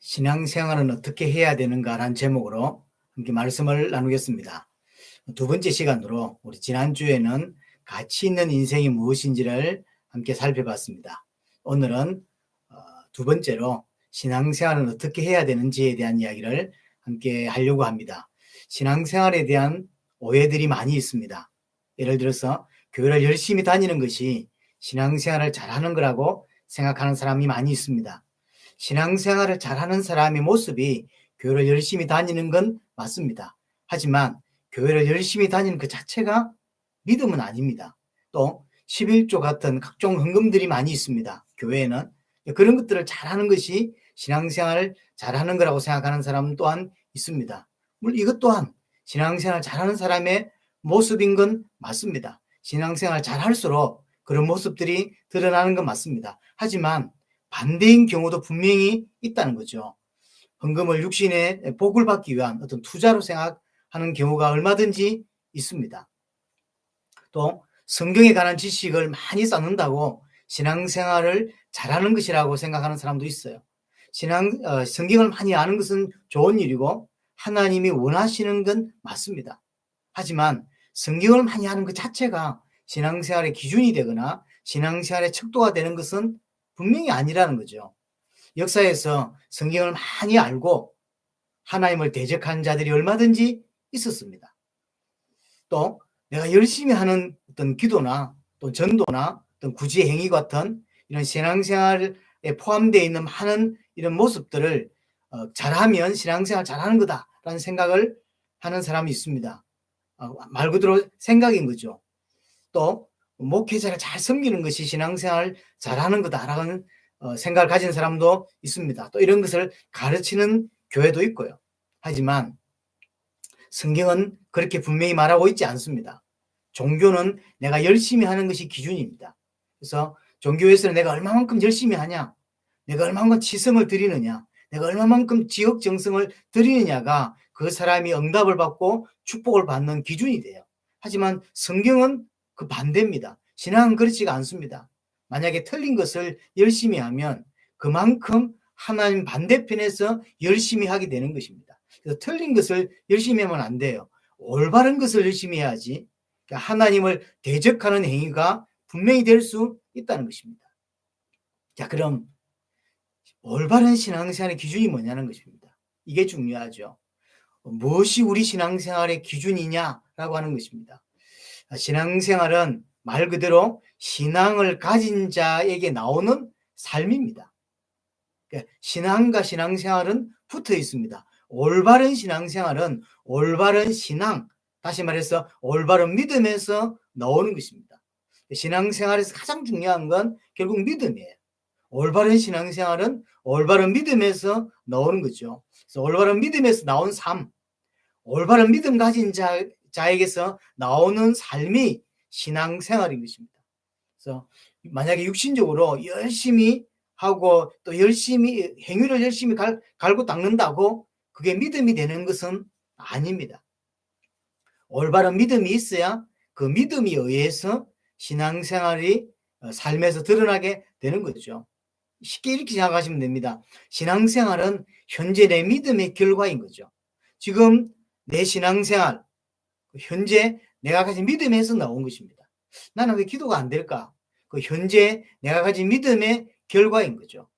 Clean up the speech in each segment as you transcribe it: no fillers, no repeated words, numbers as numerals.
신앙생활은 어떻게 해야 되는가라는 제목으로 함께 말씀을 나누겠습니다. 두 번째 시간으로 우리 지난주에는 가치 있는 인생이 무엇인지를 함께 살펴봤습니다. 오늘은 두 번째로 신앙생활은 어떻게 해야 되는지에 대한 이야기를 함께 하려고 합니다. 신앙생활에 대한 오해들이 많이 있습니다. 예를 들어서 교회를 열심히 다니는 것이 신앙생활을 잘하는 거라고 생각하는 사람이 많이 있습니다. 신앙생활을 잘하는 사람의 모습이 교회를 열심히 다니는 건 맞습니다. 하지만 교회를 열심히 다니는 그 자체가 믿음은 아닙니다. 또 11조 같은 각종 헌금들이 많이 있습니다. 교회에는 그런 것들을 잘하는 것이 신앙생활을 잘하는 거라고 생각하는 사람 또한 있습니다. 물론 이것 또한 신앙생활 잘하는 사람의 모습인 건 맞습니다. 신앙생활 잘할수록 그런 모습들이 드러나는 건 맞습니다. 하지만 반대인 경우도 분명히 있다는 거죠. 헌금을 육신의 복을 받기 위한 어떤 투자로 생각하는 경우가 얼마든지 있습니다. 또 성경에 관한 지식을 많이 쌓는다고 신앙생활을 잘하는 것이라고 생각하는 사람도 있어요. 성경을 많이 아는 것은 좋은 일이고 하나님이 원하시는 건 맞습니다. 하지만 성경을 많이 아는 것 자체가 신앙생활의 기준이 되거나 신앙생활의 척도가 되는 것은 분명히 아니라는 거죠. 역사에서 성경을 많이 알고 하나님을 대적한 자들이 얼마든지 있었습니다. 또 내가 열심히 하는 어떤 기도나 또 전도나 어떤 구제 행위 같은 이런 신앙생활에 포함되어 있는 많은 이런 모습들을 잘하면 신앙생활 잘하는 거다라는 생각을 하는 사람이 있습니다. 말 그대로 생각인 거죠. 또 목회자를 잘 섬기는 것이 신앙생활 잘하는 거다라는 생각을 가진 사람도 있습니다. 또 이런 것을 가르치는 교회도 있고요. 하지만 성경은 그렇게 분명히 말하고 있지 않습니다. 종교는 내가 열심히 하는 것이 기준입니다. 그래서 종교에서는 내가 얼마만큼 열심히 하냐, 내가 얼마만큼 치성을 드리느냐, 내가 얼마만큼 지역정성을 드리느냐가 그 사람이 응답을 받고 축복을 받는 기준이 돼요. 하지만 성경은 그 반대입니다. 신앙은 그렇지가 않습니다. 만약에 틀린 것을 열심히 하면 그만큼 하나님 반대편에서 열심히 하게 되는 것입니다. 그래서 틀린 것을 열심히 하면 안 돼요. 올바른 것을 열심히 해야지. 그러니까 하나님을 대적하는 행위가 분명히 될 수 있다는 것입니다. 자, 그럼 올바른 신앙생활의 기준이 뭐냐는 것입니다. 이게 중요하죠. 무엇이 우리 신앙생활의 기준이냐라고 하는 것입니다. 신앙생활은 말 그대로 신앙을 가진 자에게 나오는 삶입니다. 신앙과 신앙생활은 붙어 있습니다. 올바른 신앙생활은 올바른 신앙, 다시 말해서 올바른 믿음에서 나오는 것입니다. 신앙생활에서 가장 중요한 건 결국 믿음이에요. 올바른 신앙생활은 올바른 믿음에서 나오는 거죠. 그래서 올바른 믿음에서 나온 삶, 올바른 믿음 가진 자에게서 나오는 삶이 신앙생활인 것입니다. 그래서 만약에 육신적으로 열심히 하고 또 열심히 행위를 열심히 갈고 닦는다고 그게 믿음이 되는 것은 아닙니다. 올바른 믿음이 있어야 그 믿음에 의해서 신앙생활이 삶에서 드러나게 되는 거죠. 쉽게 이렇게 생각하시면 됩니다. 신앙생활은 현재 내 믿음의 결과인 거죠. 지금 내 신앙생활, 현재 내가 가진 믿음에서 나온 것입니다. 나는 왜 기도가 안 될까? 그 현재 내가 가진 믿음의 결과인 거죠.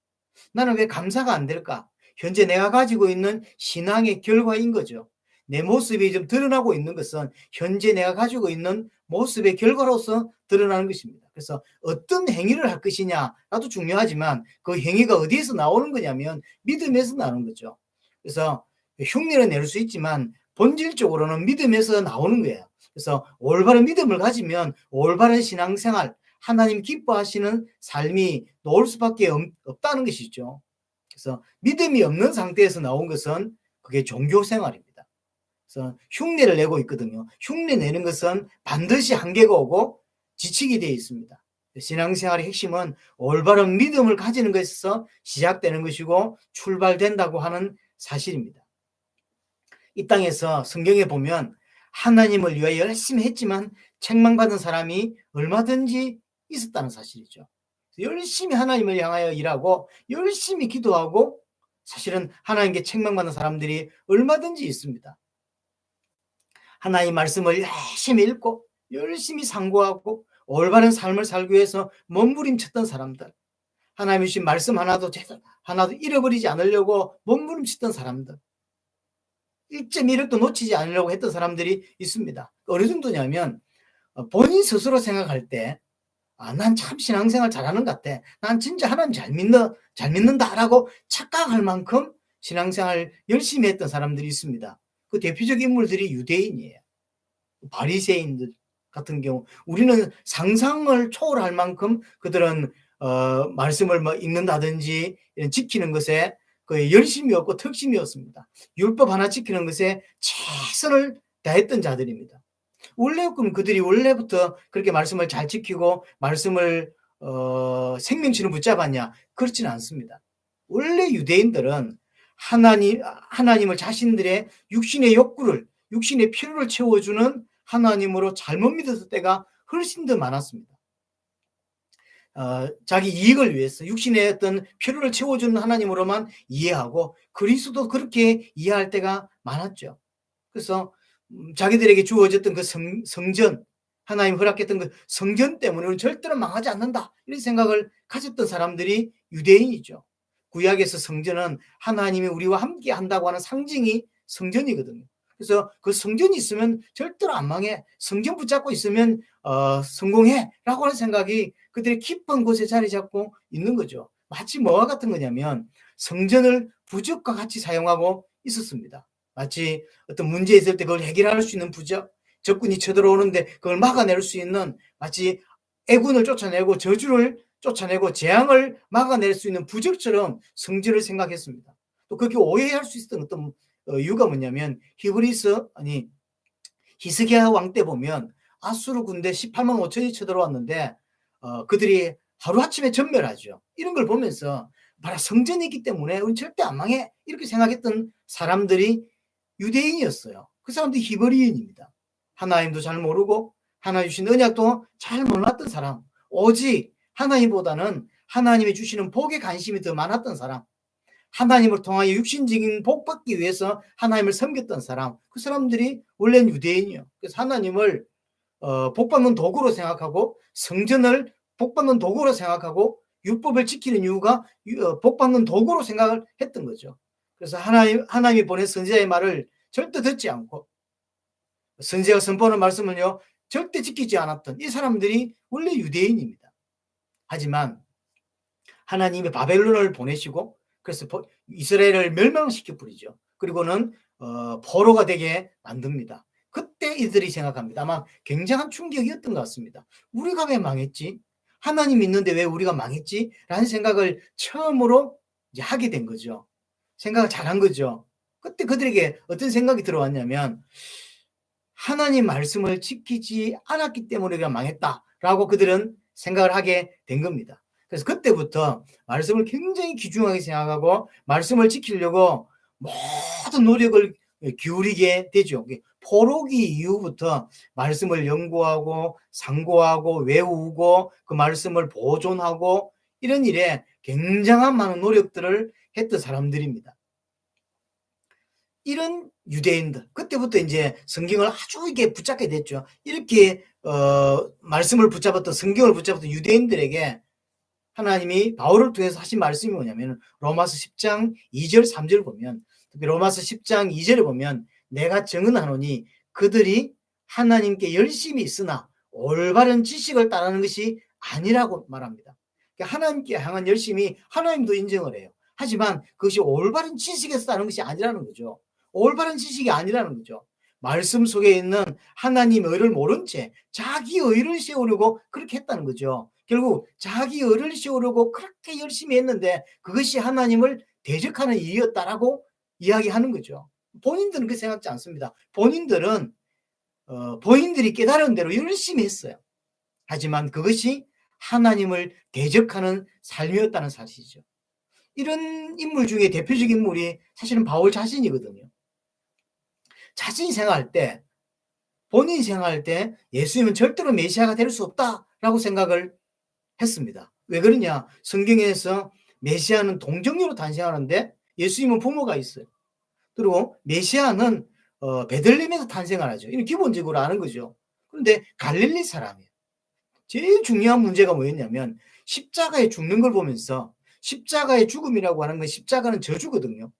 나는 왜 감사가 안 될까? 현재 내가 가지고 있는 신앙의 결과인 거죠. 내 모습이 좀 드러나고 있는 것은 현재 내가 가지고 있는 모습의 결과로서 드러나는 것입니다. 그래서 어떤 행위를 할 것이냐라도 중요하지만 그 행위가 어디에서 나오는 거냐면 믿음에서 나오는 거죠. 그래서 흉내는 낼 수 있지만 본질적으로는 믿음에서 나오는 거예요. 그래서 올바른 믿음을 가지면 올바른 신앙생활, 하나님 기뻐하시는 삶이 나올 수밖에 없다는 것이죠. 그래서 믿음이 없는 상태에서 나온 것은 그게 종교생활입니다. 그래서 흉내를 내고 있거든요. 흉내 내는 것은 반드시 한계가 오고 지치게 되어 있습니다. 신앙생활의 핵심은 올바른 믿음을 가지는 것에서 시작되는 것이고 출발된다고 하는 사실입니다. 이 땅에서 성경에 보면 하나님을 위하여 열심히 했지만 책망받은 사람이 얼마든지 있었다는 사실이죠. 열심히 하나님을 향하여 일하고 열심히 기도하고 사실은 하나님께 책망받는 사람들이 얼마든지 있습니다. 하나님 말씀을 열심히 읽고 열심히 상고하고 올바른 삶을 살기 위해서 몸부림쳤던 사람들, 하나님이 주신 말씀 하나도 잃어버리지 않으려고 몸부림쳤던 사람들, 1.1억도 놓치지 않으려고 했던 사람들이 있습니다. 어느 정도냐면 본인 스스로 생각할 때 난 참 신앙생활 잘하는 것 같아. 난 진짜 하나님 잘 믿는다라고 착각할 만큼 신앙생활 열심히 했던 사람들이 있습니다. 그 대표적 인물들이 유대인이에요. 바리새인들 같은 경우 우리는 상상을 초월할 만큼 그들은 말씀을 읽는다든지 지키는 것에 그 열심이었고 특심이었습니다. 율법 하나 지키는 것에 최선을 다했던 자들입니다. 원래 그럼 그들이 원래부터 그렇게 말씀을 잘 지키고 말씀을 생명치를 붙잡았냐? 그렇지는 않습니다. 원래 유대인들은 하나님을 자신들의 육신의 욕구를, 육신의 필요를 채워주는 하나님으로 잘못 믿었을 때가 훨씬 더 많았습니다. 자기 이익을 위해서 육신의 어떤 필요를 채워주는 하나님으로만 이해하고 그리스도 그렇게 이해할 때가 많았죠. 그래서 자기들에게 주어졌던 그 성전, 하나님 허락했던 그 성전 때문에 우리는 절대로 망하지 않는다 이런 생각을 가졌던 사람들이 유대인이죠. 구약에서 성전은 하나님이 우리와 함께 한다고 하는 상징이 성전이거든요. 그래서 그 성전이 있으면 절대로 안 망해, 성전 붙잡고 있으면 성공해 라고 하는 생각이 그들의 깊은 곳에 자리 잡고 있는 거죠. 마치 뭐와 같은 거냐면 성전을 부적과 같이 사용하고 있었습니다. 마치 어떤 문제 있을 때 그걸 해결할 수 있는 부적, 적군이 쳐들어오는데 그걸 막아낼 수 있는, 마치 애군을 쫓아내고 저주를 쫓아내고 재앙을 막아낼 수 있는 부적처럼 성전을 생각했습니다. 또 그렇게 오해할 수 있었던 어떤 이유가 뭐냐면 히스기야 왕 때 보면 아수르 군대 18만 5천이 쳐들어왔는데 그들이 하루아침에 전멸하죠. 이런 걸 보면서 봐라, 성전이 있기 때문에 우리 절대 안 망해 이렇게 생각했던 사람들이 유대인이었어요. 그 사람들이 히브리인입니다. 하나님도 잘 모르고 하나님 주신 언약도 잘 몰랐던 사람, 오직 하나님보다는 하나님이 주시는 복에 관심이 더 많았던 사람, 하나님을 통하여 육신적인 복 받기 위해서 하나님을 섬겼던 사람, 그 사람들이 원래는 유대인이에요. 그래서 하나님을 복 받는 도구로 생각하고 성전을 복 받는 도구로 생각하고 율법을 지키는 이유가 복 받는 도구로 생각을 했던 거죠. 그래서 하나님이 보낸 선지자의 말을 절대 듣지 않고 선지자가 선포하는 말씀은요 절대 지키지 않았던 이 사람들이 원래 유대인입니다. 하지만 하나님이 바벨론을 보내시고 그래서 이스라엘을 멸망시켜 버리죠. 그리고는 포로가 되게 만듭니다. 그때 이들이 생각합니다. 아마 굉장한 충격이었던 것 같습니다. 우리가 왜 망했지? 하나님 있는데 왜 우리가 망했지? 라는 생각을 처음으로 이제 하게 된 거죠. 생각을 잘한 거죠. 그때 그들에게 어떤 생각이 들어왔냐면 하나님 말씀을 지키지 않았기 때문에 우리가 망했다라고 그들은 생각을 하게 된 겁니다. 그래서 그때부터 말씀을 굉장히 귀중하게 생각하고 말씀을 지키려고 모든 노력을 기울이게 되죠. 포로기 이후부터 말씀을 연구하고 상고하고 외우고 그 말씀을 보존하고 이런 일에 굉장한 많은 노력들을 했던 사람들입니다. 이런 유대인들, 그때부터 이제 성경을 아주 이렇게 붙잡게 됐죠. 이렇게 말씀을 붙잡았던, 성경을 붙잡았던 유대인들에게 하나님이 바울을 통해서 하신 말씀이 뭐냐면 로마서 10장 2절 3절 보면, 특히 로마서 10장 2절을 보면 내가 증언하노니 그들이 하나님께 열심히 있으나 올바른 지식을 따르는 것이 아니라고 말합니다. 그러니까 하나님께 향한 열심이 하나님도 인정을 해요. 하지만 그것이 올바른 지식에서 따르는 것이 아니라는 거죠. 올바른 지식이 아니라는 거죠. 말씀 속에 있는 하나님의 의를 모른 채 자기 의를 세우려고 그렇게 했다는 거죠. 결국 자기 의를 세우려고 그렇게 열심히 했는데 그것이 하나님을 대적하는 일이었다라고 이야기하는 거죠. 본인들은 그렇게 생각지 않습니다. 본인들은 본인들이 깨달은 대로 열심히 했어요. 하지만 그것이 하나님을 대적하는 삶이었다는 사실이죠. 이런 인물 중에 대표적인 인물이 사실은 바울 자신이거든요. 자신이 생각할 때, 본인이 생각할 때 예수님은 절대로 메시아가 될 수 없다라고 생각을 했습니다. 왜 그러냐? 성경에서 메시아는 동정녀로 탄생하는데 예수님은 부모가 있어요. 그리고 메시아는 베들레헴에서 탄생을 하죠. 이건 기본적으로 아는 거죠. 그런데 갈릴리 사람이에요. 제일 중요한 문제가 뭐였냐면 십자가에 죽는 걸 보면서, 십자가의 죽음이라고 하는 건, 십자가는 저주거든요.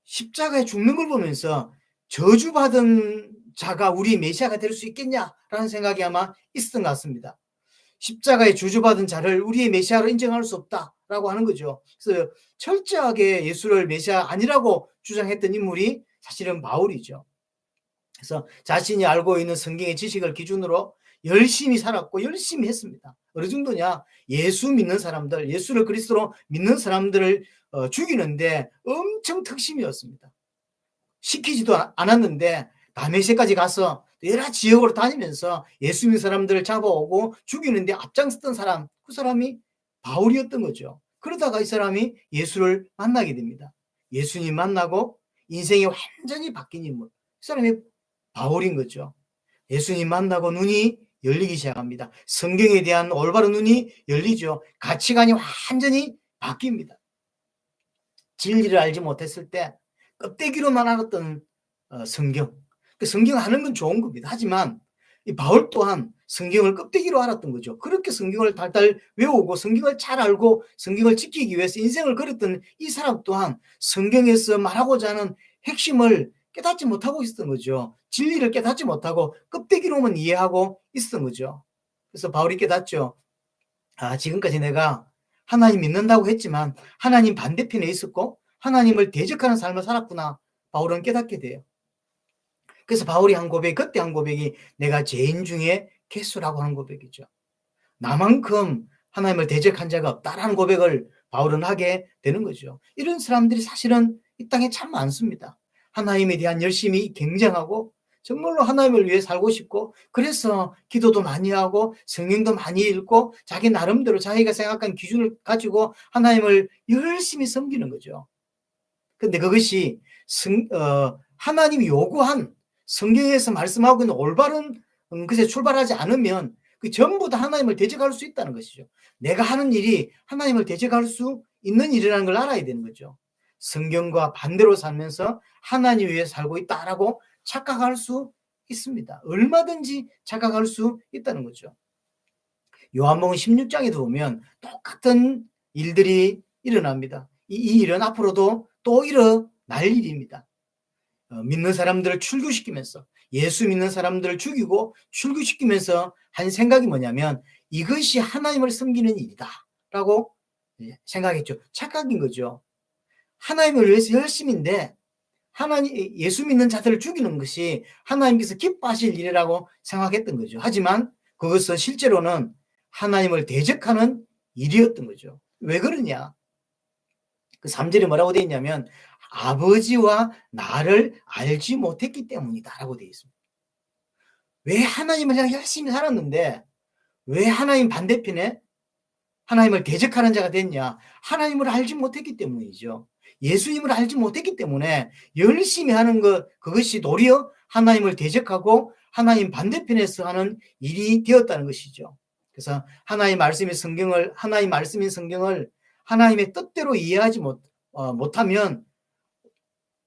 십자가에 죽는 걸 보면서 저주받은 자가 우리 메시아가 될 수 있겠냐라는 생각이 아마 있었던 것 같습니다. 십자가에 저주받은 자를 우리의 메시아로 인정할 수 없다라고 하는 거죠. 그래서 철저하게 예수를 메시아 아니라고 주장했던 인물이 사실은 바울이죠. 그래서 자신이 알고 있는 성경의 지식을 기준으로 열심히 살았고 열심히 했습니다. 어느 정도냐? 예수 믿는 사람들, 예수를 그리스도로 믿는 사람들을 죽이는데 엄청 특심이었습니다. 시키지도 않았는데 다메섹까지 가서 여러 지역으로 다니면서 예수 믿는 사람들을 잡아오고 죽이는데 앞장섰던 사람, 그 사람이 바울이었던 거죠. 그러다가 이 사람이 예수를 만나게 됩니다. 예수님 만나고 인생이 완전히 바뀐 인물, 그 사람이 바울인 거죠. 예수님 만나고 눈이 열리기 시작합니다. 성경에 대한 올바른 눈이 열리죠. 가치관이 완전히 바뀝니다. 진리를 알지 못했을 때 껍데기로만 알았던 성경, 그 성경 아는 건 좋은 겁니다. 하지만 이 바울 또한 성경을 껍데기로 알았던 거죠. 그렇게 성경을 달달 외우고 성경을 잘 알고 성경을 지키기 위해서 인생을 걸었던 이 사람 또한 성경에서 말하고자 하는 핵심을 깨닫지 못하고 있었던 거죠. 진리를 깨닫지 못하고 껍데기로만 이해하고 있었던 거죠. 그래서 바울이 깨닫죠. 지금까지 내가 하나님 믿는다고 했지만 하나님 반대편에 있었고 하나님을 대적하는 삶을 살았구나. 바울은 깨닫게 돼요. 그래서 바울이 한 고백, 그때 한 고백이 내가 죄인 중에 개수라고 하는 고백이죠. 나만큼 하나님을 대적한 자가 없다라는 고백을 바울은 하게 되는 거죠. 이런 사람들이 사실은 이 땅에 참 많습니다. 하나님에 대한 열심이 굉장하고 정말로 하나님을 위해 살고 싶고 그래서 기도도 많이 하고 성경도 많이 읽고 자기 나름대로 자기가 생각한 기준을 가지고 하나님을 열심히 섬기는 거죠. 그런데 그것이 하나님이 요구한 성경에서 말씀하고 있는 올바른 것에 출발하지 않으면 그 전부 다 하나님을 대적할 수 있다는 것이죠. 내가 하는 일이 하나님을 대적할 수 있는 일이라는 걸 알아야 되는 거죠. 성경과 반대로 살면서 하나님 위해 살고 있다라고 착각할 수 있습니다. 얼마든지 착각할 수 있다는 거죠. 요한복음 16장에도 보면 똑같은 일들이 일어납니다. 이 일은 앞으로도 또 일어날 일입니다. 믿는 사람들을 출교시키면서 예수 믿는 사람들을 죽이고 출교시키면서 한 생각이 뭐냐면 이것이 하나님을 섬기는 일이다 라고 생각했죠. 착각인 거죠. 하나님을 위해서 열심인데 예수 믿는 자들을 죽이는 것이 하나님께서 기뻐하실 일이라고 생각했던 거죠. 하지만 그것은 실제로는 하나님을 대적하는 일이었던 거죠. 왜 그러냐? 그 3절에 뭐라고 되어 있냐면 아버지와 나를 알지 못했기 때문이다 라고 되어 있습니다. 왜 하나님을 그냥 열심히 살았는데 왜 하나님 반대편에 하나님을 대적하는 자가 됐냐? 하나님을 알지 못했기 때문이죠. 예수님을 알지 못했기 때문에 열심히 하는 것, 그것이 도리어 하나님을 대적하고 하나님 반대편에서 하는 일이 되었다는 것이죠. 그래서 하나님 말씀인 성경을 하나님의 뜻대로 이해하지 못하면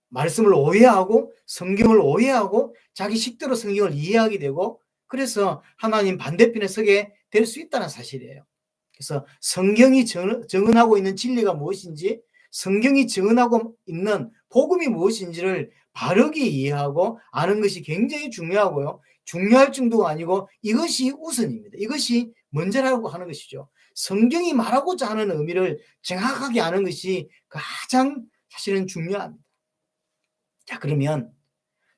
말씀을 오해하고 성경을 오해하고 자기 식대로 성경을 이해하게 되고 그래서 하나님 반대편에 서게 될 수 있다는 사실이에요. 그래서 성경이 증언하고 있는 진리가 무엇인지 성경이 증언하고 있는 복음이 무엇인지를 바르게 이해하고 아는 것이 굉장히 중요하고요. 중요할 정도가 아니고 이것이 우선입니다. 이것이 먼저라고 하는 것이죠. 성경이 말하고자 하는 의미를 정확하게 아는 것이 가장 사실은 중요합니다. 자, 그러면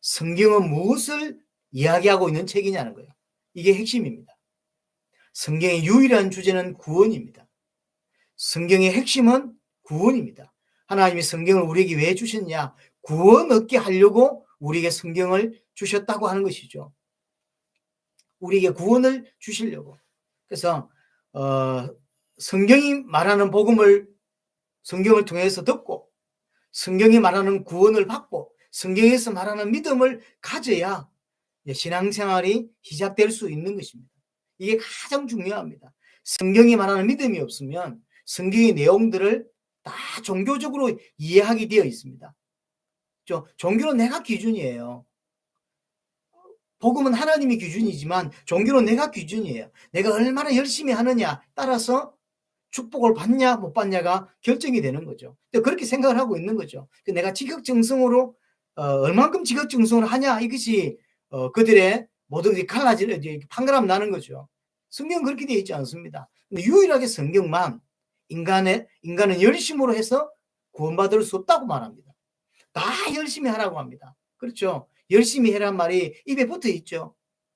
성경은 무엇을 이야기하고 있는 책이냐는 거예요. 이게 핵심입니다. 성경의 유일한 주제는 구원입니다. 성경의 핵심은 구원입니다. 하나님이 성경을 우리에게 왜 주셨냐? 구원 얻게 하려고 우리에게 성경을 주셨다고 하는 것이죠. 우리에게 구원을 주시려고. 그래서 성경이 말하는 복음을 성경을 통해서 듣고 성경이 말하는 구원을 받고 성경에서 말하는 믿음을 가져야 신앙생활이 시작될 수 있는 것입니다. 이게 가장 중요합니다. 성경이 말하는 믿음이 없으면 성경의 내용들을 다 종교적으로 이해하게 되어 있습니다. 종교는 내가 기준이에요. 복음은 하나님이 기준이지만 종교는 내가 기준이에요. 내가 얼마나 열심히 하느냐 따라서 축복을 받냐 못 받냐가 결정이 되는 거죠. 그렇게 생각을 하고 있는 거죠. 내가 지극정성으로 얼만큼 지극정성을 하냐 이것이 그들의 모든 게 갈라지는 판가름 나는 거죠. 성경은 그렇게 되어 있지 않습니다. 근데 유일하게 성경만 인간은 열심으로 해서 구원받을 수 없다고 말합니다. 다 열심히 하라고 합니다. 그렇죠? 열심히 해란 말이 입에 붙어 있죠.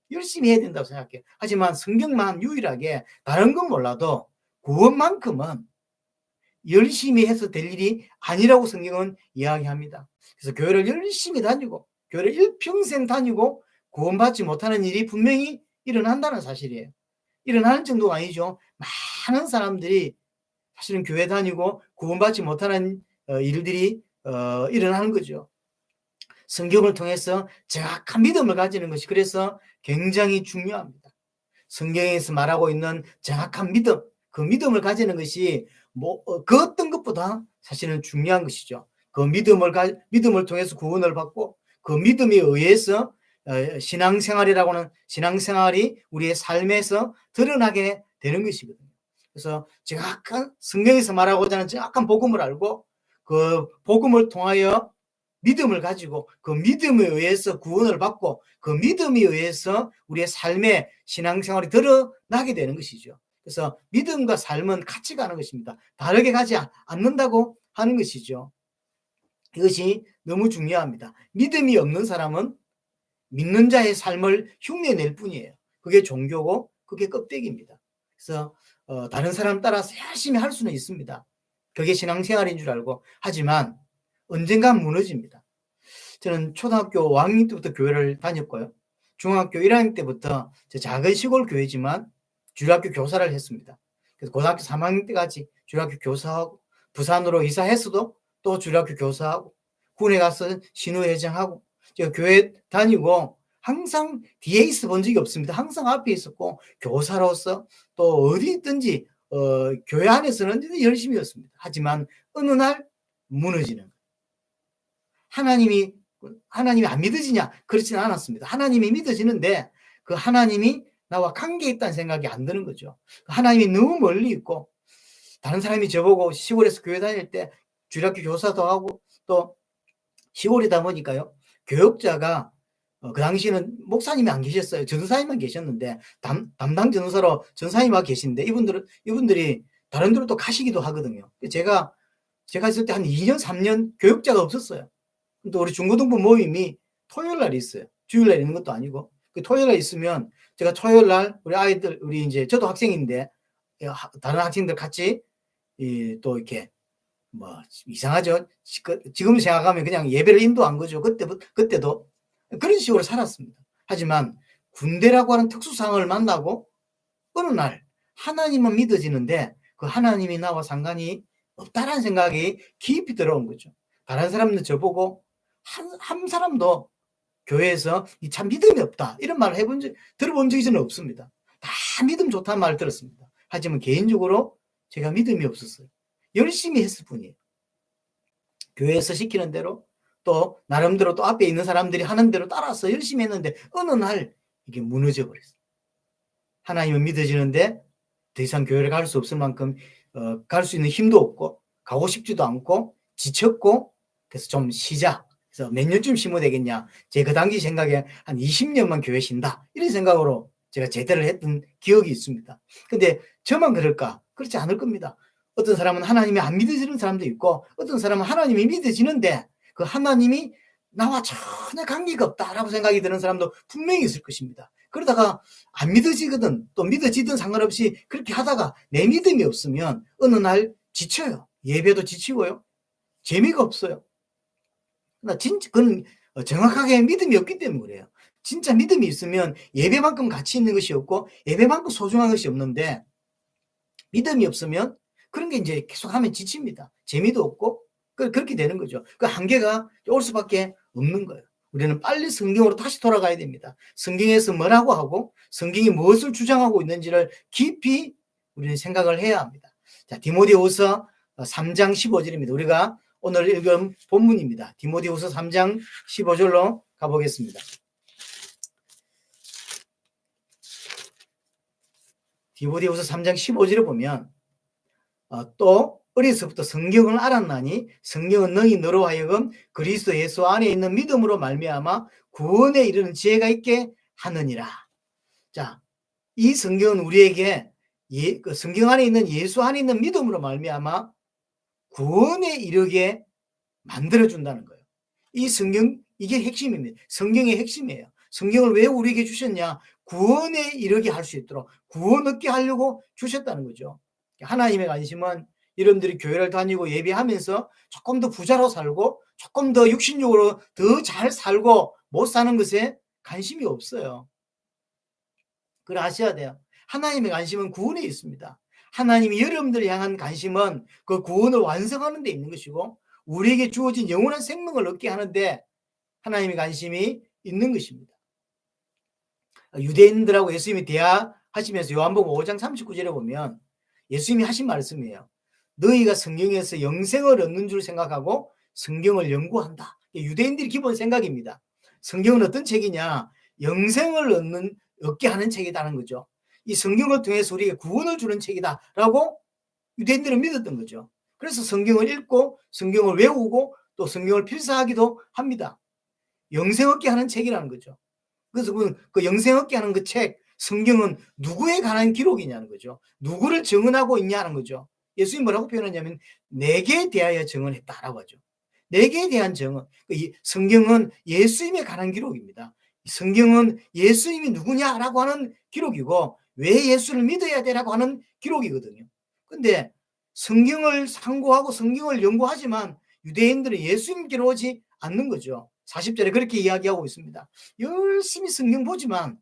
열심히 해야 된다고 생각해요. 하지만 성경만 유일하게 다른 건 몰라도 구원만큼은 열심히 해서 될 일이 아니라고 성경은 이야기합니다. 그래서 교회를 열심히 다니고 교회를 일평생 다니고 구원받지 못하는 일이 분명히 일어난다는 사실이에요. 일어나는 정도가 아니죠. 많은 사람들이 사실은 교회 다니고 구원받지 못하는 일들이 일어나는 거죠. 성경을 통해서 정확한 믿음을 가지는 것이 그래서 굉장히 중요합니다. 성경에서 말하고 있는 정확한 믿음, 그 믿음을 가지는 것이 그 어떤 것보다 사실은 중요한 것이죠. 그 믿음을 통해서 구원을 받고 그 믿음에 의해서 신앙생활이라고는 신앙생활이 우리의 삶에서 드러나게 되는 것이거든요. 그래서 정확한 성경에서 말하고자 하는 정확한 복음을 알고 그 복음을 통하여 믿음을 가지고 그 믿음에 의해서 구원을 받고 그 믿음에 의해서 우리의 삶의 신앙생활이 드러나게 되는 것이죠. 그래서 믿음과 삶은 같이 가는 것입니다. 다르게 가지 않는다고 하는 것이죠. 이것이 너무 중요합니다. 믿음이 없는 사람은 믿는 자의 삶을 흉내낼 뿐이에요. 그게 종교고 그게 껍데기입니다. 그래서 다른 사람 따라서 열심히 할 수는 있습니다. 그게 신앙생활인 줄 알고. 하지만 언젠간 무너집니다. 저는 초등학교 5학년 때부터 교회를 다녔고요. 중학교 1학년 때부터 작은 시골 교회지만 주일학교 교사를 했습니다. 그래서 고등학교 3학년 때까지 주일학교 교사하고 부산으로 이사했어도 또 주일학교 교사하고 군에 가서 신우회장하고 제가 교회 다니고 항상 뒤에 있어 본 적이 없습니다. 항상 앞에 있었고 교사로서 또 어디 있든지 교회 안에서는 열심히 했습니다. 하지만 어느 날 무너지는 거예요. 하나님이 안 믿어지냐? 그렇지는 않았습니다. 하나님이 믿어지는데 그 하나님이 나와 관계 있다는 생각이 안 드는 거죠. 하나님이 너무 멀리 있고 다른 사람이 저보고 시골에서 교회 다닐 때 주일학교 교사도 하고 또 시골이다 보니까요. 교역자가 그 당시에는 목사님이 안 계셨어요. 전사님만 계셨는데 담당 전사로 전사님만 계신데 이분들이 다른 데로 또 가시기도 하거든요. 제가 있을 때 한 2년 3년 교역자가 없었어요. 또 우리 중고등부 모임이 토요일 날 있어요. 주일 날 있는 것도 아니고 그 토요일 날 있으면 제가 토요일 날 우리 아이들 우리 이제 저도 학생인데 다른 학생들 같이 또 이렇게 뭐 이상하죠. 지금 생각하면 그냥 예배를 인도한 거죠. 그때도 그런 식으로 살았습니다. 하지만 군대라고 하는 특수상을 만나고 어느 날 하나님은 믿어지는데 그 하나님이 나와 상관이 없다라는 생각이 깊이 들어온 거죠. 다른 사람들 저보고 한 사람도 교회에서 참 믿음이 없다 이런 말을 들어본 적이 저는 없습니다. 다 믿음 좋다는 말을 들었습니다. 하지만 개인적으로 제가 믿음이 없었어요. 열심히 했을 뿐이에요. 교회에서 시키는 대로 또 나름대로 또 앞에 있는 사람들이 하는 대로 따라서 열심히 했는데 어느 날 이게 무너져 버렸어요. 하나님은 믿어지는데 더 이상 교회를 갈 수 없을 만큼 갈 수 있는 힘도 없고 가고 싶지도 않고 지쳤고 그래서 좀 쉬자. 그래서 몇 년쯤 쉬면 되겠냐. 제 그 당시 생각에 한 20년만 교회 쉰다. 이런 생각으로 제가 제대를 했던 기억이 있습니다. 근데 저만 그럴까? 그렇지 않을 겁니다. 어떤 사람은 하나님이 안 믿어지는 사람도 있고 어떤 사람은 하나님이 믿어지는데 그 하나님이 나와 전혀 관계가 없다라고 생각이 드는 사람도 분명히 있을 것입니다. 그러다가 안 믿어지거든 또 믿어지든 상관없이 그렇게 하다가 내 믿음이 없으면 어느 날 지쳐요. 예배도 지치고요. 재미가 없어요. 그건 정확하게 믿음이 없기 때문에 그래요. 진짜 믿음이 있으면 예배만큼 가치 있는 것이 없고 예배만큼 소중한 것이 없는데 믿음이 없으면 그런 게 이제 계속 하면 지칩니다. 재미도 없고 그렇게 되는 거죠. 그 한계가 올 수밖에 없는 거예요. 우리는 빨리 성경으로 다시 돌아가야 됩니다. 성경에서 뭐라고 하고 성경이 무엇을 주장하고 있는지를 깊이 우리는 생각을 해야 합니다. 자, 디모데후서 3장 15절입니다. 우리가 오늘 읽은 본문입니다. 디모데후서 3장 15절로 가보겠습니다. 디모데후서 3장 15절에 보면 또 어려서부터 성경을 알았나니 성경은 너희 너로 하여금 그리스도 예수 안에 있는 믿음으로 말미암아 구원에 이르는 지혜가 있게 하느니라. 자, 이 성경은 우리에게 그 성경 안에 있는 예수 안에 있는 믿음으로 말미암아 구원에 이르게 만들어준다는 거예요. 이 성경, 이게 핵심입니다. 성경의 핵심이에요. 성경을 왜 우리에게 주셨냐? 구원에 이르게 할 수 있도록 구원 얻게 하려고 주셨다는 거죠. 하나님의 관심은 여러분들이 교회를 다니고 예배하면서 조금 더 부자로 살고 조금 더 육신적으로 더 잘 살고 못 사는 것에 관심이 없어요. 그걸 아셔야 돼요. 하나님의 관심은 구원에 있습니다. 하나님이 여러분들을 향한 관심은 그 구원을 완성하는 데 있는 것이고 우리에게 주어진 영원한 생명을 얻게 하는데 하나님의 관심이 있는 것입니다. 유대인들하고 예수님이 대화하시면서 요한복음 5장 39절에 보면 예수님이 하신 말씀이에요. 너희가 성경에서 영생을 얻는 줄 생각하고 성경을 연구한다. 유대인들의 기본 생각입니다. 성경은 어떤 책이냐? 영생을 얻게 하는 책이라는 거죠. 이 성경을 통해서 우리에게 구원을 주는 책이다라고 유대인들은 믿었던 거죠. 그래서 성경을 읽고 성경을 외우고 또 성경을 필사하기도 합니다. 영생 얻게 하는 책이라는 거죠. 그래서 그 영생 얻게 하는 그 책, 성경은 누구에 관한 기록이냐는 거죠. 누구를 증언하고 있냐는 거죠. 예수님 뭐라고 표현하냐면 내게 대하여 증언했다라고 하죠. 내게 대한 증언. 성경은 예수님에 관한 기록입니다. 성경은 예수님이 누구냐라고 하는 기록이고 왜 예수를 믿어야 되라고 하는 기록이거든요. 근데 성경을 상고하고 성경을 연구하지만 유대인들은 예수님께로 오지 않는 거죠. 40절에 그렇게 이야기하고 있습니다. 열심히 성경 보지만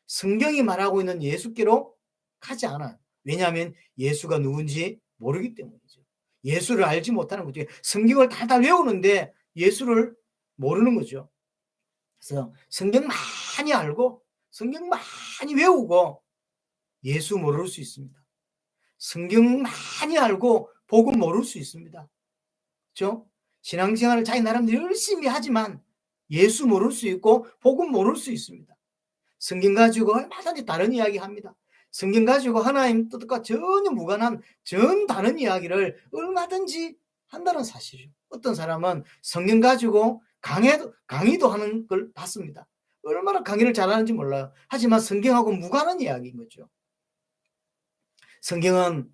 성경이 말하고 있는 예수께로 가지 않아요. 왜냐하면 예수가 누군지 모르기 때문이죠. 예수를 알지 못하는 거죠. 성경을 달달 외우는데 예수를 모르는 거죠. 그래서 성경 많이 알고 성경 많이 외우고 예수 모를 수 있습니다. 성경 많이 알고 복음 모를 수 있습니다. 그렇죠? 신앙생활을 자기 나름대로 열심히 하지만 예수 모를 수 있고 복음 모를 수 있습니다. 성경 가지고 얼마든지 다른 이야기 합니다. 성경 가지고 하나님 뜻과 전혀 무관한 전 다른 이야기를 얼마든지 한다는 사실이죠. 어떤 사람은 성경 가지고 강의도 하는 걸 봤습니다. 얼마나 강의를 잘하는지 몰라요. 하지만 성경하고 무관한 이야기인 거죠. 성경은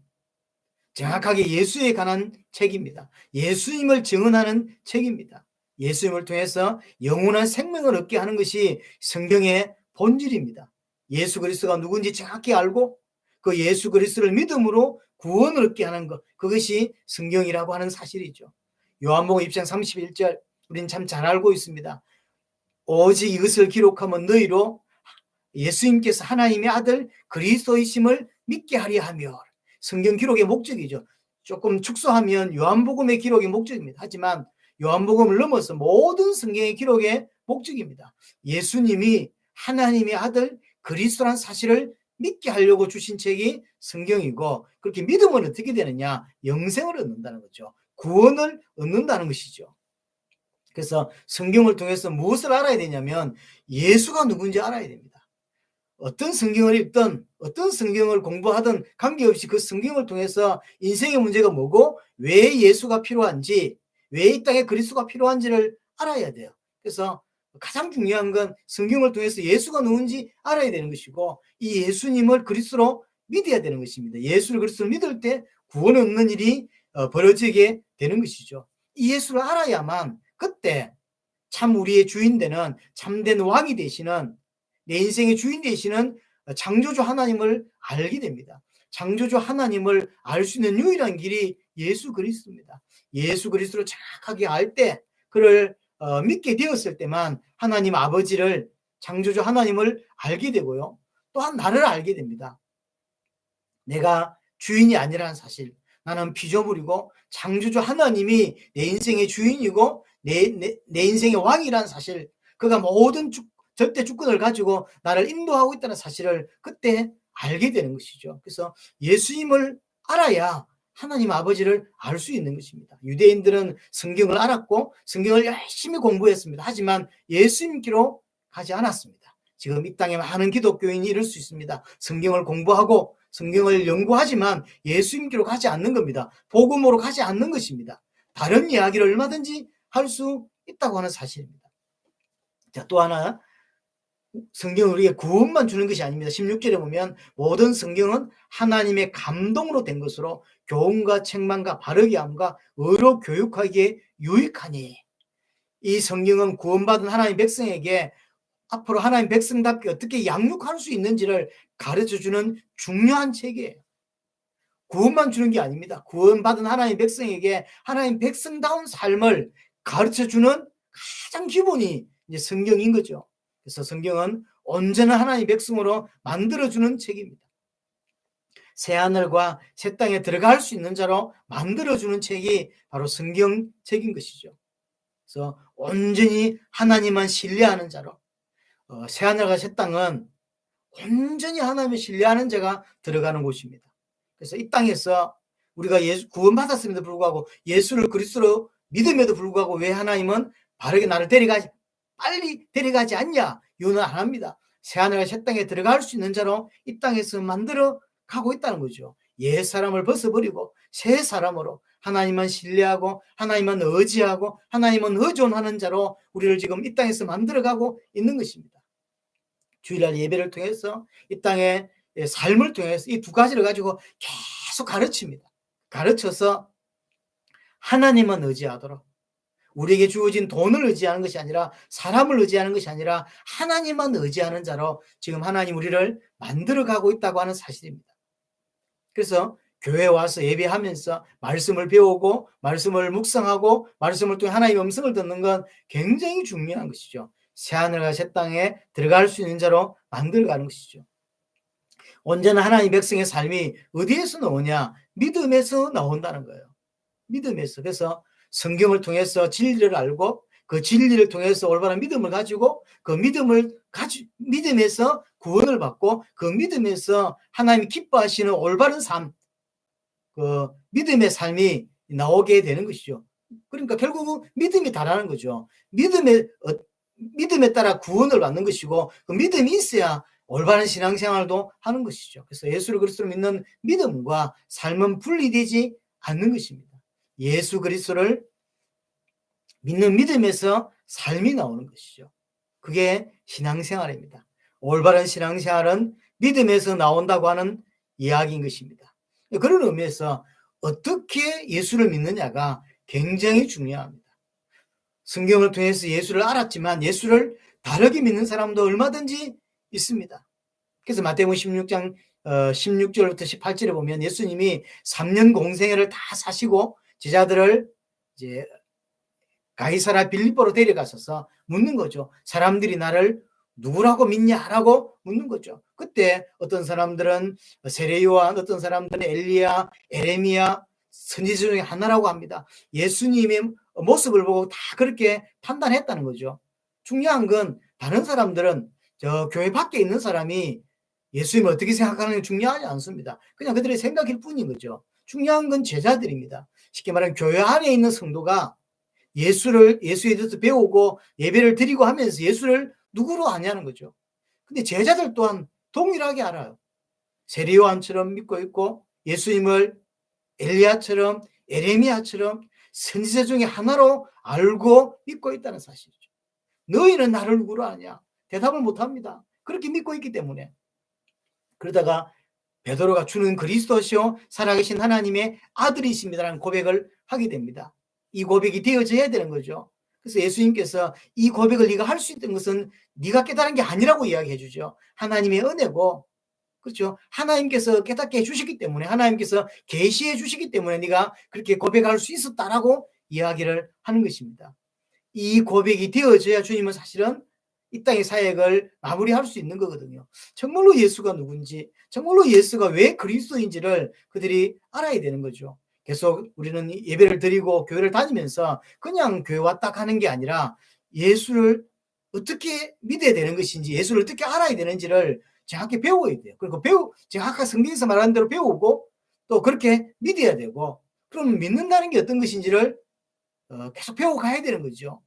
정확하게 예수에 관한 책입니다. 예수님을 증언하는 책입니다. 예수님을 통해서 영원한 생명을 얻게 하는 것이 성경의 본질입니다. 예수 그리스도가 누군지 정확히 알고 그 예수 그리스도를 믿음으로 구원을 얻게 하는 것, 그것이 성경이라고 하는 사실이죠. 요한복음 1장 31절 우리는 참 잘 알고 있습니다. 오직 이것을 기록하면 너희로 예수님께서 하나님의 아들 그리스도이심을 믿게 하려 하며, 성경 기록의 목적이죠. 조금 축소하면 요한복음의 기록의 목적입니다. 하지만 요한복음을 넘어서 모든 성경의 기록의 목적입니다. 예수님이 하나님의 아들 그리스도란 사실을 믿게 하려고 주신 책이 성경이고, 그렇게 믿으면 어떻게 되느냐? 영생을 얻는다는 거죠. 구원을 얻는다는 것이죠. 그래서 성경을 통해서 무엇을 알아야 되냐면 예수가 누군지 알아야 됩니다. 어떤 성경을 읽든 어떤 성경을 공부하든 관계없이 그 성경을 통해서 인생의 문제가 뭐고 왜 예수가 필요한지, 왜 이 땅에 그리스도가 필요한지를 알아야 돼요. 그래서 가장 중요한 건 성경을 통해서 예수가 누군지 알아야 되는 것이고, 이 예수님을 그리스도로 믿어야 되는 것입니다. 예수를 그리스도로 믿을 때 구원 얻는 일이 벌어지게 되는 것이죠. 이 예수를 알아야만 그때 참 우리의 주인 되는 참된 왕이 되시는, 내 인생의 주인 되시는 창조주 하나님을 알게 됩니다. 창조주 하나님을 알 수 있는 유일한 길이 예수 그리스도입니다. 예수 그리스도를 정확하게 알 때, 그를 믿게 되었을 때만 하나님 아버지를, 창조주 하나님을 알게 되고요. 또한 나를 알게 됩니다. 내가 주인이 아니라는 사실, 나는 피조물이고 창조주 하나님이 내 인생의 주인이고 내 인생의 왕이라는 사실, 그가 모든 절대 주권을 가지고 나를 인도하고 있다는 사실을 그때 알게 되는 것이죠. 그래서 예수님을 알아야 하나님 아버지를 알 수 있는 것입니다. 유대인들은 성경을 알았고 성경을 열심히 공부했습니다. 하지만 예수님께로 가지 않았습니다. 지금 이 땅에 많은 기독교인이 이럴 수 있습니다. 성경을 공부하고 성경을 연구하지만 예수님께로 가지 않는 겁니다. 복음으로 가지 않는 것입니다. 다른 이야기를 얼마든지 할 수 있다고 하는 사실입니다. 자, 또 하나, 성경은 우리에게 구원만 주는 것이 아닙니다. 16절에 보면 모든 성경은 하나님의 감동으로 된 것으로 교훈과 책망과 바르게 함과 의로 교육하기에 유익하니, 이 성경은 구원받은 하나님 백성에게 앞으로 하나님 백성답게 어떻게 양육할 수 있는지를 가르쳐주는 중요한 책이에요. 구원만 주는 게 아닙니다. 구원받은 하나님 백성에게 하나님 백성다운 삶을 가르쳐주는 가장 기본이 이제 성경인 거죠. 그래서 성경은 언제나 하나님 백성으로 만들어주는 책입니다. 새하늘과 새 땅에 들어갈 수 있는 자로 만들어주는 책이 바로 성경책인 것이죠. 그래서 온전히 하나님만 신뢰하는 자로, 새하늘과 새 땅은 온전히 하나님을 신뢰하는 자가 들어가는 곳입니다. 그래서 이 땅에서 우리가 구원받았음에도 불구하고 예수를 그리스도로 믿음에도 불구하고 왜 하나님은 바르게 나를 빨리 데려가지 않냐? 이유는 안 합니다. 새하늘과 새 땅에 들어갈 수 있는 자로 이 땅에서 만들어 가고 있다는 거죠. 옛 사람을 벗어버리고 새 사람으로 하나님만 신뢰하고 하나님만 의지하고 하나님만 의존하는 자로 우리를 지금 이 땅에서 만들어가고 있는 것입니다. 주일날 예배를 통해서 이 땅의 삶을 통해서 이 두 가지를 가지고 계속 가르칩니다. 가르쳐서 하나님만 의지하도록, 우리에게 주어진 돈을 의지하는 것이 아니라 사람을 의지하는 것이 아니라 하나님만 의지하는 자로 지금 하나님 우리를 만들어가고 있다고 하는 사실입니다. 그래서 교회에 와서 예배하면서 말씀을 배우고 말씀을 묵상하고 말씀을 통해 하나님의 음성을 듣는 건 굉장히 중요한 것이죠. 새하늘과 새 땅에 들어갈 수 있는 자로 만들어가는 것이죠. 언제나 하나님 백성의 삶이 어디에서 나오냐? 믿음에서 나온다는 거예요. 믿음에서. 그래서 성경을 통해서 진리를 알고 그 진리를 통해서 올바른 믿음을 가지고 그 믿음에서 구원을 받고 그 믿음에서 하나님이 기뻐하시는 올바른 삶, 그 믿음의 삶이 나오게 되는 것이죠. 그러니까 결국은 믿음이 다라는 거죠. 믿음에 따라 구원을 받는 것이고 그 믿음이 있어야 올바른 신앙생활도 하는 것이죠. 그래서 예수를 그리스도로 믿는 믿음과 삶은 분리되지 않는 것입니다. 예수 그리스도를 믿는 믿음에서 삶이 나오는 것이죠. 그게 신앙생활입니다. 올바른 신앙생활은 믿음에서 나온다고 하는 이야기인 것입니다. 그런 의미에서 어떻게 예수를 믿느냐가 굉장히 중요합니다. 성경을 통해서 예수를 알았지만 예수를 다르게 믿는 사람도 얼마든지 있습니다. 그래서 마태복음 16장 16절부터 18절에 보면 예수님이 3년 공생애를 다 사시고 제자들을 이제 가이사랴 빌립보로 데려가셔서 묻는 거죠. 사람들이 나를 누구라고 믿냐라고 묻는 거죠. 그때 어떤 사람들은 세례요한, 어떤 사람들은 엘리야, 에레미야, 선지자 중에 하나라고 합니다. 예수님의 모습을 보고 다 그렇게 판단했다는 거죠. 중요한 건 다른 사람들은 저 교회 밖에 있는 사람이 예수님을 어떻게 생각하는 게 중요하지 않습니다. 그냥 그들의 생각일 뿐인 거죠. 중요한 건 제자들입니다. 쉽게 말하면 교회 안에 있는 성도가 예수에 대해서 배우고 예배를 드리고 하면서 예수를 누구로 아냐는 거죠. 근데 제자들 또한 동일하게 알아요. 세례요한처럼 믿고 있고 예수님을 엘리야처럼 에레미야처럼 선지자 중에 하나로 알고 믿고 있다는 사실이죠. 너희는 나를 누구로 아냐? 대답을 못합니다. 그렇게 믿고 있기 때문에. 그러다가 베드로가 주는 그리스도시요 살아계신 하나님의 아들이십니다라는 고백을 하게 됩니다. 이 고백이 되어져야 되는 거죠. 그래서 예수님께서 이 고백을 네가 할 수 있는 것은 네가 깨달은 게 아니라고 이야기해 주죠. 하나님의 은혜고, 그렇죠. 하나님께서 깨닫게 해주시기 때문에, 하나님께서 계시해 주시기 때문에 네가 그렇게 고백할 수 있었다라고 이야기를 하는 것입니다. 이 고백이 되어져야 주님은 사실은 이 땅의 사역을 마무리할 수 있는 거거든요. 정말로 예수가 누군지, 정말로 예수가 왜 그리스도인지를 그들이 알아야 되는 거죠. 계속 우리는 예배를 드리고 교회를 다니면서 그냥 교회 왔다 가는 게 아니라 예수를 어떻게 믿어야 되는 것인지, 예수를 어떻게 알아야 되는지를 정확히 배워야 돼요. 그리고 제가 아까 성경에서 말하는 대로 배우고 또 그렇게 믿어야 되고, 그럼 믿는다는 게 어떤 것인지를 계속 배워가야 되는 거죠.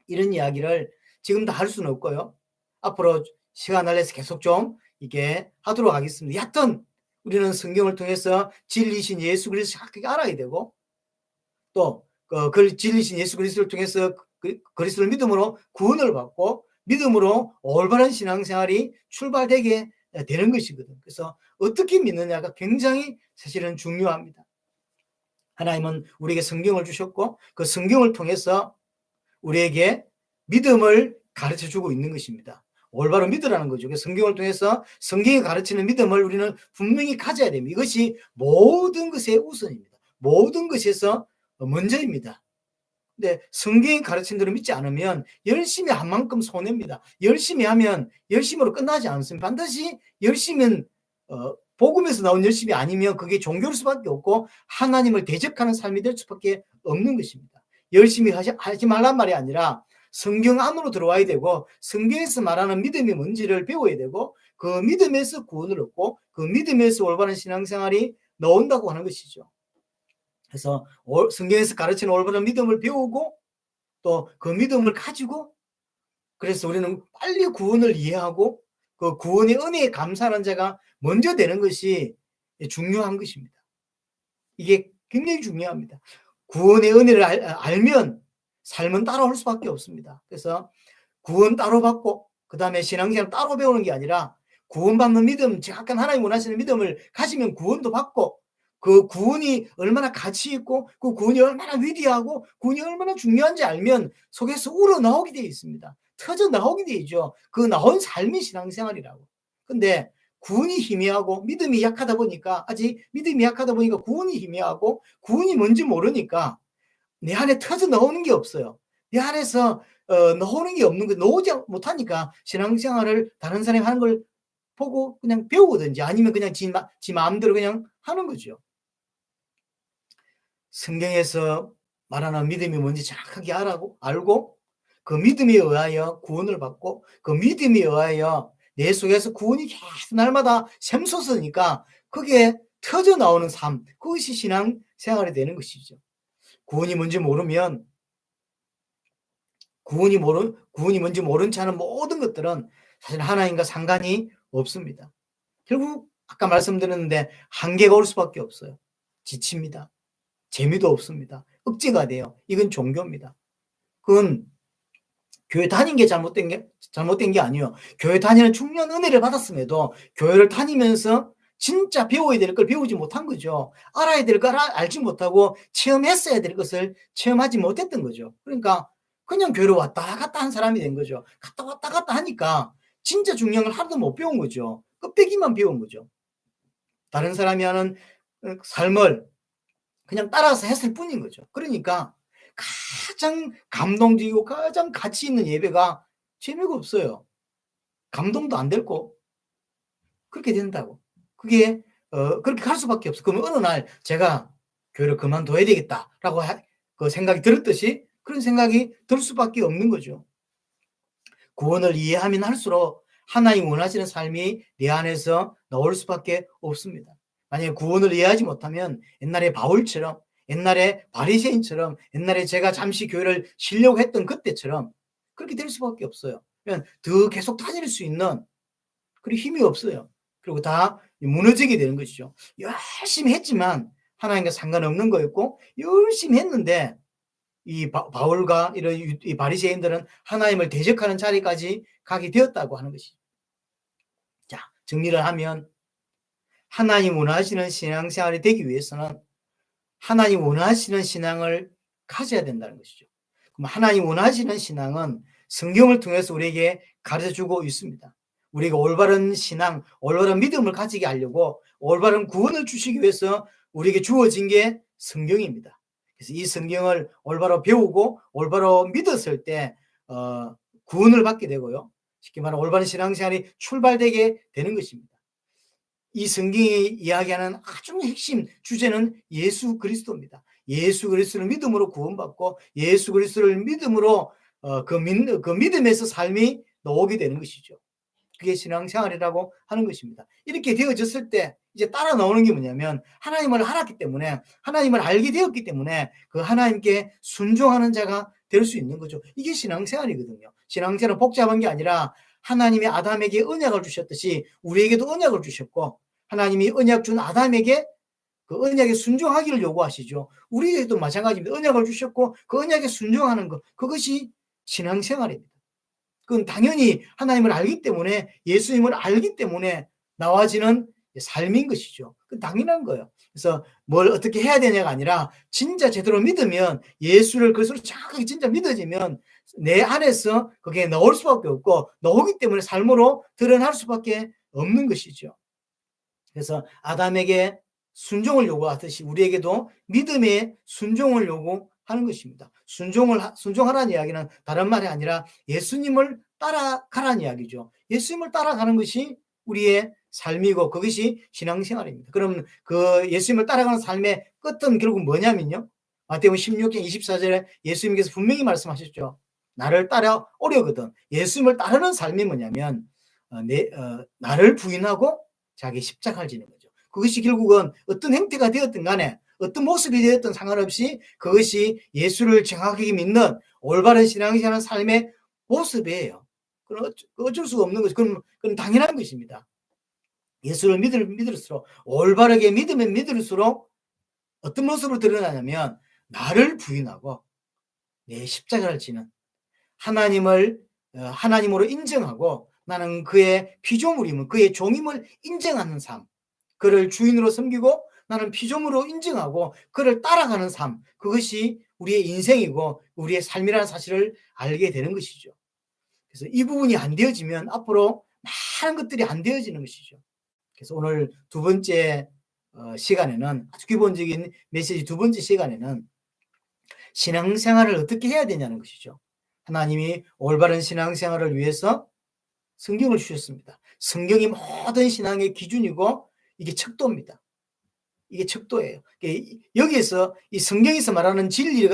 이런 이야기를 지금 다 할 수는 없고요. 앞으로 시간을 내서 계속 좀 이게 하도록 하겠습니다. 여하튼 우리는 성경을 통해서 진리신 예수 그리스도를 정확하게 알아야 되고, 또 그 진리신 예수 그리스도를 통해서 그리스도를 믿음으로 구원을 받고 믿음으로 올바른 신앙생활이 출발되게 되는 것이거든. 그래서 어떻게 믿느냐가 굉장히 사실은 중요합니다. 하나님은 우리에게 성경을 주셨고 그 성경을 통해서 우리에게 믿음을 가르쳐주고 있는 것입니다. 올바로 믿으라는 거죠. 성경을 통해서 성경이 가르치는 믿음을 우리는 분명히 가져야 됩니다. 이것이 모든 것의 우선입니다. 모든 것에서 먼저입니다. 근데 성경이 가르친 대로 믿지 않으면 열심히 한 만큼 손해입니다. 열심히 하면 열심으로 끝나지 않습니다. 반드시 열심은 복음에서 나온 열심이 아니면 그게 종교일 수밖에 없고 하나님을 대적하는 삶이 될 수밖에 없는 것입니다. 열심히 하지 말란 말이 아니라 성경 안으로 들어와야 되고 성경에서 말하는 믿음이 뭔지를 배워야 되고 그 믿음에서 구원을 얻고 그 믿음에서 올바른 신앙생활이 나온다고 하는 것이죠. 그래서 성경에서 가르치는 올바른 믿음을 배우고 또 그 믿음을 가지고 그래서 우리는 빨리 구원을 이해하고 그 구원의 은혜에 감사하는 자가 먼저 되는 것이 중요한 것입니다. 이게 굉장히 중요합니다. 구원의 은혜를 알면 삶은 따라올 수밖에 없습니다. 그래서 구원 따로 받고 그 다음에 신앙생활 따로 배우는 게 아니라 구원받는 믿음, 정확한 하나님 원하시는 믿음을 가지면 구원도 받고 그 구원이 얼마나 가치 있고 그 구원이 얼마나 위대하고 구원이 얼마나 중요한지 알면 속에서 우러나오게 되어 있습니다. 터져 나오게 되죠. 그 나온 삶이 신앙생활이라고. 근데 구원이 희미하고 믿음이 약하다 보니까 아직 믿음이 약하다 보니까 구원이 희미하고 구원이 뭔지 모르니까 내 안에 터져 나오는 게 없어요. 내 안에서 나오는 게 없는 거 나오지 못하니까 신앙생활을 다른 사람이 하는 걸 보고 그냥 배우든지 아니면 그냥 지 마음대로 그냥 하는 거죠. 성경에서 말하는 믿음이 뭔지 정확하게 알고 그 믿음에 의하여 구원을 받고 그 믿음에 의하여 내 속에서 구원이 계속 날마다 샘솟으니까 그게 터져 나오는 삶, 그것이 신앙생활이 되는 것이죠. 구원이 뭔지 모르면 구원이 뭔지 모른 채 하는 모든 것들은 사실 하나님과 상관이 없습니다. 결국 아까 말씀드렸는데 한계가 올 수밖에 없어요. 지칩니다. 재미도 없습니다. 억지가 돼요. 이건 종교입니다. 그건 교회 다닌 게 잘못된 게 아니에요. 교회 다니는 중요한 은혜를 받았음에도 교회를 다니면서 진짜 배워야 될 걸 배우지 못한 거죠. 알아야 될 걸 알지 못하고 체험했어야 될 것을 체험하지 못했던 거죠. 그러니까 그냥 교회로 왔다 갔다 한 사람이 된 거죠. 왔다 갔다 하니까 진짜 중요한 걸 하나도 못 배운 거죠. 끝배기만 배운 거죠. 다른 사람이 하는 삶을 그냥 따라서 했을 뿐인 거죠. 그러니까 가장 감동적이고 가장 가치 있는 예배가 재미가 없어요. 감동도 안 되고 그렇게 된다고. 그게 그렇게 갈 수밖에 없어. 그러면 어느 날 제가 교회를 그만둬야 되겠다라고 그 생각이 들었듯이 그런 생각이 들 수밖에 없는 거죠. 구원을 이해하면 할수록 하나님 원하시는 삶이 내 안에서 나올 수밖에 없습니다. 만약에 구원을 이해하지 못하면 옛날에 바울처럼 옛날에 바리새인처럼 옛날에 제가 잠시 교회를 쉬려고 했던 그때처럼 그렇게 될 수밖에 없어요. 그냥 더 계속 다닐 수 있는 그런 힘이 없어요. 그리고 다 무너지게 되는 것이죠. 열심히 했지만 하나님과 상관없는 거였고 열심히 했는데 이 바울과 이런 이 바리새인들은 하나님을 대적하는 자리까지 가게 되었다고 하는 것이죠. 자, 정리를 하면 하나님 원하시는 신앙생활이 되기 위해서는 하나님 원하시는 신앙을 가져야 된다는 것이죠. 그럼 하나님 원하시는 신앙은 성경을 통해서 우리에게 가르쳐주고 있습니다. 우리가 올바른 신앙, 올바른 믿음을 가지게 하려고 올바른 구원을 주시기 위해서 우리에게 주어진 게 성경입니다. 그래서 이 성경을 올바로 배우고 올바로 믿었을 때 구원을 받게 되고요. 쉽게 말하면 올바른 신앙생활이 출발되게 되는 것입니다. 이 성경이 이야기하는 아주 핵심 주제는 예수 그리스도입니다. 예수 그리스도를 믿음으로 구원받고 예수 그리스도를 믿음으로 그 믿음에서 삶이 나오게 되는 것이죠. 그게 신앙생활이라고 하는 것입니다. 이렇게 되어졌을 때 이제 따라 나오는 게 뭐냐면 하나님을 알았기 때문에, 하나님을 알게 되었기 때문에 그 하나님께 순종하는 자가 될 수 있는 거죠. 이게 신앙생활이거든요. 신앙생활은 복잡한 게 아니라 하나님이 아담에게 언약을 주셨듯이 우리에게도 언약을 주셨고, 하나님이 언약 준 아담에게 그 언약에 순종하기를 요구하시죠. 우리에게도 마찬가지입니다. 언약을 주셨고 그 언약에 순종하는 것, 그것이 신앙생활입니다. 그건 당연히 하나님을 알기 때문에, 예수님을 알기 때문에 나와지는 삶인 것이죠. 그건 당연한 거예요. 그래서 뭘 어떻게 해야 되냐가 아니라 진짜 제대로 믿으면, 예수를 그것으로 정확하게 진짜 믿어지면 내 안에서 그게 나올 수밖에 없고, 나오기 때문에 삶으로 드러날 수밖에 없는 것이죠. 그래서 아담에게 순종을 요구하듯이 우리에게도 믿음의 순종을 요구하는 것입니다. 순종하라는 이야기는 다른 말이 아니라 예수님을 따라가라는 이야기죠. 예수님을 따라가는 것이 우리의 삶이고 그것이 신앙생활입니다. 그럼 그 예수님을 따라가는 삶의 끝은 결국 뭐냐면요, 마태복음 16장 24절에 예수님께서 분명히 말씀하셨죠. 나를 따라오려거든. 예수님을 따르는 삶이 뭐냐면 나를 부인하고 자기 십자가를 지는 거죠. 그것이 결국은 어떤 형태가 되었든 간에, 어떤 모습이 되었든 상관없이 그것이 예수를 정확하게 믿는 올바른 신앙생활 삶의 모습이에요. 그건 어쩔 수가 없는 거죠. 그건 당연한 것입니다. 예수를 믿을수록, 올바르게 믿으면 믿을수록 어떤 모습으로 드러나냐면 나를 부인하고 내 십자가를 지는, 하나님을 하나님으로 인정하고 나는 그의 피조물임을, 그의 종임을 인정하는 삶, 그를 주인으로 섬기고 나는 피조물로 인정하고 그를 따라가는 삶, 그것이 우리의 인생이고 우리의 삶이라는 사실을 알게 되는 것이죠. 그래서 이 부분이 안 되어지면 앞으로 많은 것들이 안 되어지는 것이죠. 그래서 오늘 두 번째 시간에는, 아주 기본적인 메시지 두 번째 시간에는 신앙생활을 어떻게 해야 되냐는 것이죠. 하나님이 올바른 신앙생활을 위해서 성경을 주셨습니다. 성경이 모든 신앙의 기준이고 이게 척도입니다. 이게 척도예요. 여기에서 이 성경에서 말하는 진리,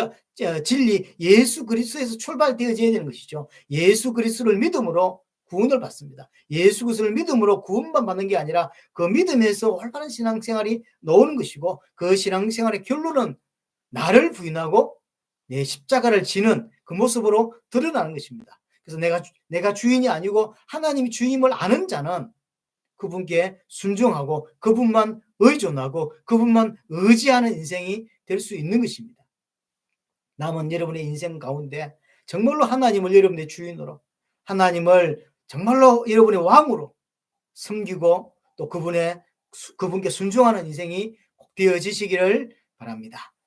예수 그리스도에서 출발되어져야 되는 것이죠. 예수 그리스도를 믿음으로 구원을 받습니다. 예수 그리스도를 믿음으로 구원만 받는 게 아니라 그 믿음에서 올바른 신앙생활이 나오는 것이고, 그 신앙생활의 결론은 나를 부인하고 내 십자가를 지는 그 모습으로 드러나는 것입니다. 그래서 내가 주인이 아니고 하나님이 주임을 아는 자는 그분께 순종하고 그분만 의존하고 그분만 의지하는 인생이 될 수 있는 것입니다. 남은 여러분의 인생 가운데 정말로 하나님을 여러분의 주인으로, 하나님을 정말로 여러분의 왕으로 섬기고 또 그분께 순종하는 인생이 되어지시기를 바랍니다.